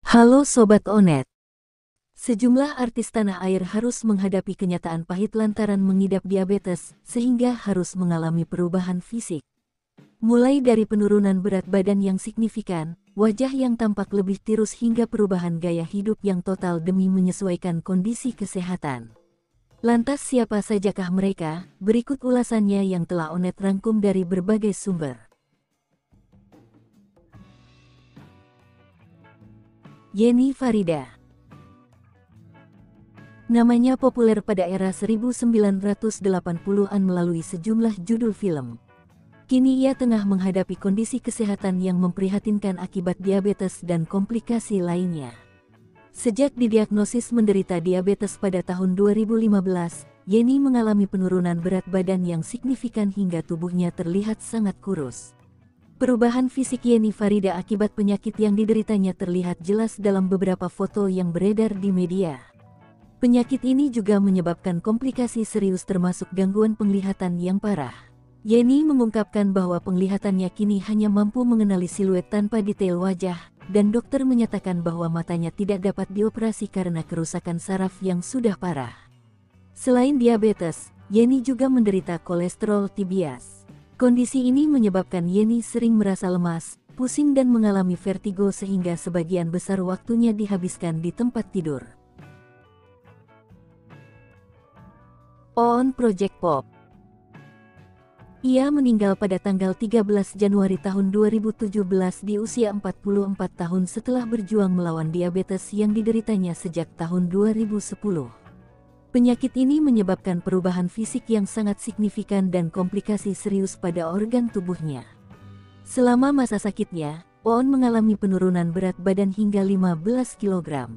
Halo Sobat Onet. Sejumlah artis tanah air harus menghadapi kenyataan pahit lantaran mengidap diabetes, sehingga harus mengalami perubahan fisik. Mulai dari penurunan berat badan yang signifikan, wajah yang tampak lebih tirus hingga perubahan gaya hidup yang total demi menyesuaikan kondisi kesehatan. Lantas siapa sajakah mereka? Berikut ulasannya yang telah Onet rangkum dari berbagai sumber. Yenny Farida. Namanya populer pada era 1980-an melalui sejumlah judul film. Kini ia tengah menghadapi kondisi kesehatan yang memprihatinkan akibat diabetes dan komplikasi lainnya. Sejak didiagnosis menderita diabetes pada tahun 2015, Yenny mengalami penurunan berat badan yang signifikan hingga tubuhnya terlihat sangat kurus. Perubahan fisik Yenny Farida akibat penyakit yang dideritanya terlihat jelas dalam beberapa foto yang beredar di media. Penyakit ini juga menyebabkan komplikasi serius termasuk gangguan penglihatan yang parah. Yenny mengungkapkan bahwa penglihatannya kini hanya mampu mengenali siluet tanpa detail wajah, dan dokter menyatakan bahwa matanya tidak dapat dioperasi karena kerusakan saraf yang sudah parah. Selain diabetes, Yenny juga menderita kolesterol tibias. Kondisi ini menyebabkan Yenny sering merasa lemas, pusing dan mengalami vertigo sehingga sebagian besar waktunya dihabiskan di tempat tidur. Oon Project Pop. Ia meninggal pada tanggal 13 Januari tahun 2017 di usia 44 tahun setelah berjuang melawan diabetes yang dideritanya sejak tahun 2010. Penyakit ini menyebabkan perubahan fisik yang sangat signifikan dan komplikasi serius pada organ tubuhnya. Selama masa sakitnya, Oon mengalami penurunan berat badan hingga 15 kg.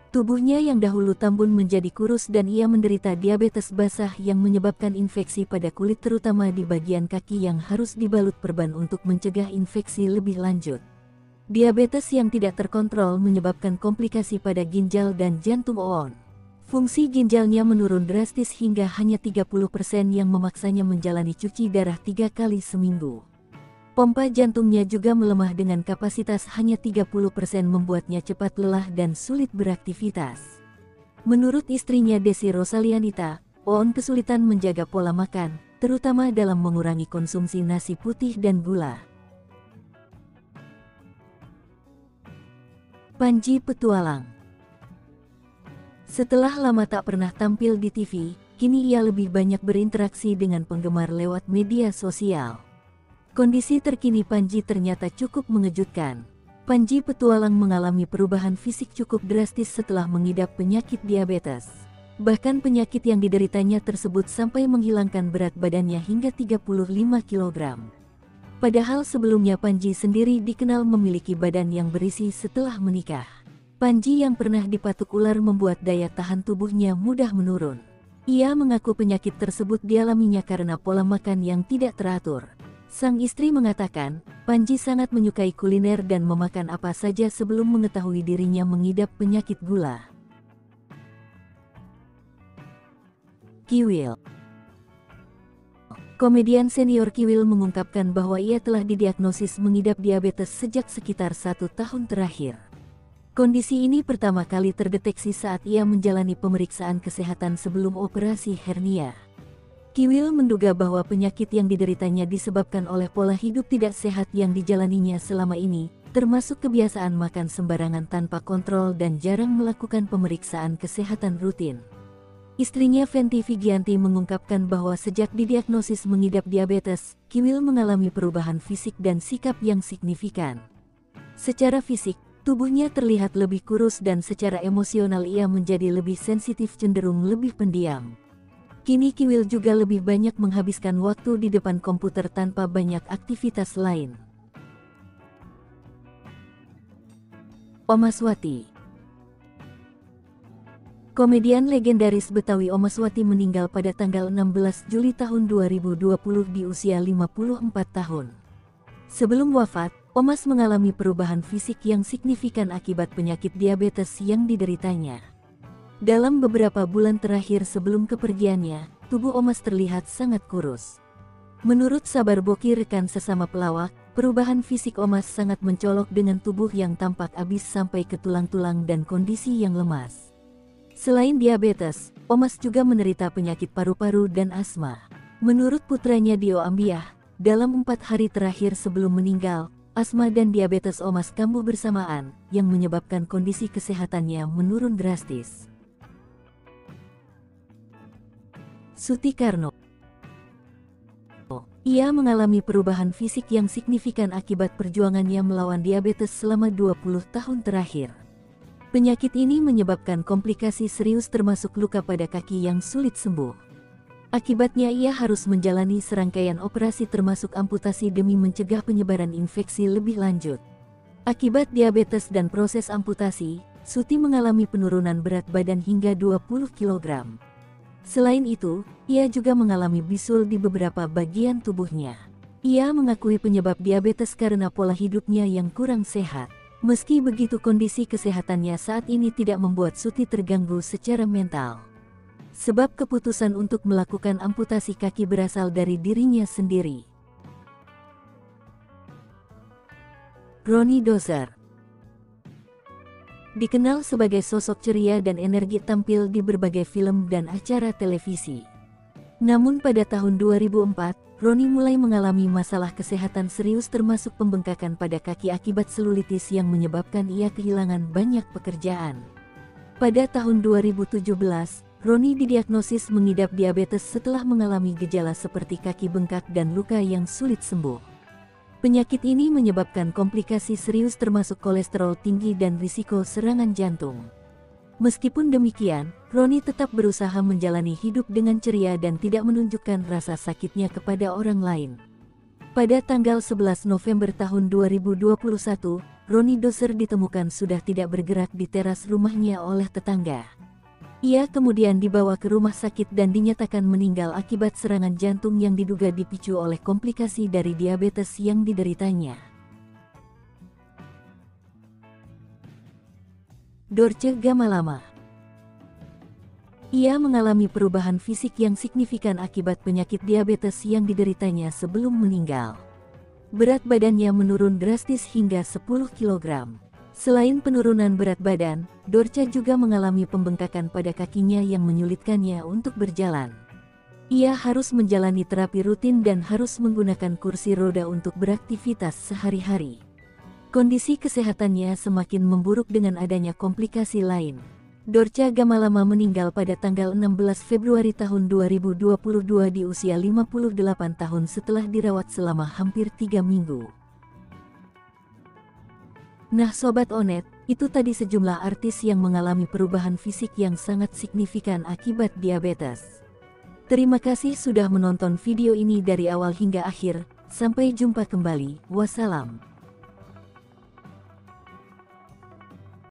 Tubuhnya yang dahulu tambun menjadi kurus dan ia menderita diabetes basah yang menyebabkan infeksi pada kulit terutama di bagian kaki yang harus dibalut perban untuk mencegah infeksi lebih lanjut. Diabetes yang tidak terkontrol menyebabkan komplikasi pada ginjal dan jantung Oon. Fungsi ginjalnya menurun drastis hingga hanya 30% yang memaksanya menjalani cuci darah 3 kali seminggu. Pompa jantungnya juga melemah dengan kapasitas hanya 30% membuatnya cepat lelah dan sulit beraktivitas. Menurut istrinya Desi Rosalianita, Oon kesulitan menjaga pola makan, terutama dalam mengurangi konsumsi nasi putih dan gula. Panji Petualang. Setelah lama tak pernah tampil di TV, kini ia lebih banyak berinteraksi dengan penggemar lewat media sosial. Kondisi terkini Panji ternyata cukup mengejutkan. Panji Petualang mengalami perubahan fisik cukup drastis setelah mengidap penyakit diabetes. Bahkan penyakit yang dideritanya tersebut sampai menghilangkan berat badannya hingga 35 kg. Padahal sebelumnya Panji sendiri dikenal memiliki badan yang berisi setelah menikah. Panji yang pernah dipatuk ular membuat daya tahan tubuhnya mudah menurun. Ia mengaku penyakit tersebut dialaminya karena pola makan yang tidak teratur. Sang istri mengatakan, Panji sangat menyukai kuliner dan memakan apa saja sebelum mengetahui dirinya mengidap penyakit gula. Kiwil. Komedian senior Kiwil mengungkapkan bahwa ia telah didiagnosis mengidap diabetes sejak sekitar 1 tahun terakhir. Kondisi ini pertama kali terdeteksi saat ia menjalani pemeriksaan kesehatan sebelum operasi hernia. Kiwil menduga bahwa penyakit yang dideritanya disebabkan oleh pola hidup tidak sehat yang dijalaninya selama ini, termasuk kebiasaan makan sembarangan tanpa kontrol dan jarang melakukan pemeriksaan kesehatan rutin. Istrinya Fenty Vigianti mengungkapkan bahwa sejak didiagnosis mengidap diabetes, Kiwil mengalami perubahan fisik dan sikap yang signifikan. Secara fisik, tubuhnya terlihat lebih kurus dan secara emosional ia menjadi lebih sensitif cenderung lebih pendiam. Kini Kiwil juga lebih banyak menghabiskan waktu di depan komputer tanpa banyak aktivitas lain. Omaswati. Komedian legendaris Betawi Omaswati meninggal pada tanggal 16 Juli tahun 2020 di usia 54 tahun. Sebelum wafat, Omas mengalami perubahan fisik yang signifikan akibat penyakit diabetes yang dideritanya. Dalam beberapa bulan terakhir sebelum kepergiannya, tubuh Omas terlihat sangat kurus. Menurut Sabar Boki rekan sesama pelawak, Perubahan fisik Omas sangat mencolok dengan tubuh yang tampak abis sampai ke tulang-tulang dan kondisi yang lemas. Selain diabetes, Omas juga menderita penyakit paru-paru dan asma. Menurut putranya Dio Ambiah, dalam 4 hari terakhir sebelum meninggal, asma dan diabetes Omas kambuh bersamaan, yang menyebabkan kondisi kesehatannya menurun drastis. Suti-Karno. Ia mengalami perubahan fisik yang signifikan akibat perjuangannya melawan diabetes selama 20 tahun terakhir. Penyakit ini menyebabkan komplikasi serius termasuk luka pada kaki yang sulit sembuh. Akibatnya ia harus menjalani serangkaian operasi termasuk amputasi demi mencegah penyebaran infeksi lebih lanjut. Akibat diabetes dan proses amputasi, Suti mengalami penurunan berat badan hingga 20 kg. Selain itu, ia juga mengalami bisul di beberapa bagian tubuhnya. Ia mengakui penyebab diabetes karena pola hidupnya yang kurang sehat. Meski begitu, kondisi kesehatannya saat ini tidak membuat Suti terganggu secara mental. Sebab keputusan untuk melakukan amputasi kaki berasal dari dirinya sendiri. Ronnie Dozer dikenal sebagai sosok ceria dan energi tampil di berbagai film dan acara televisi. Namun pada tahun 2004, Ronnie mulai mengalami masalah kesehatan serius termasuk pembengkakan pada kaki akibat selulitis yang menyebabkan ia kehilangan banyak pekerjaan. Pada tahun 2017, Ronnie didiagnosis mengidap diabetes setelah mengalami gejala seperti kaki bengkak dan luka yang sulit sembuh. Penyakit ini menyebabkan komplikasi serius termasuk kolesterol tinggi dan risiko serangan jantung. Meskipun demikian, Ronnie tetap berusaha menjalani hidup dengan ceria dan tidak menunjukkan rasa sakitnya kepada orang lain. Pada tanggal 11 November tahun 2021, Ronnie Dozer ditemukan sudah tidak bergerak di teras rumahnya oleh tetangga. Ia kemudian dibawa ke rumah sakit dan dinyatakan meninggal akibat serangan jantung yang diduga dipicu oleh komplikasi dari diabetes yang dideritanya. Dorce Gamalama. Ia mengalami perubahan fisik yang signifikan akibat penyakit diabetes yang dideritanya sebelum meninggal. Berat badannya menurun drastis hingga 10 kg. Selain penurunan berat badan, Dorce juga mengalami pembengkakan pada kakinya yang menyulitkannya untuk berjalan. Ia harus menjalani terapi rutin dan harus menggunakan kursi roda untuk beraktivitas sehari-hari. Kondisi kesehatannya semakin memburuk dengan adanya komplikasi lain. Dorce Gamalama meninggal pada tanggal 16 Februari tahun 2022 di usia 58 tahun setelah dirawat selama hampir 3 minggu. Nah Sobat Onet, itu tadi sejumlah artis yang mengalami perubahan fisik yang sangat signifikan akibat diabetes. Terima kasih sudah menonton video ini dari awal hingga akhir, sampai jumpa kembali, wassalam.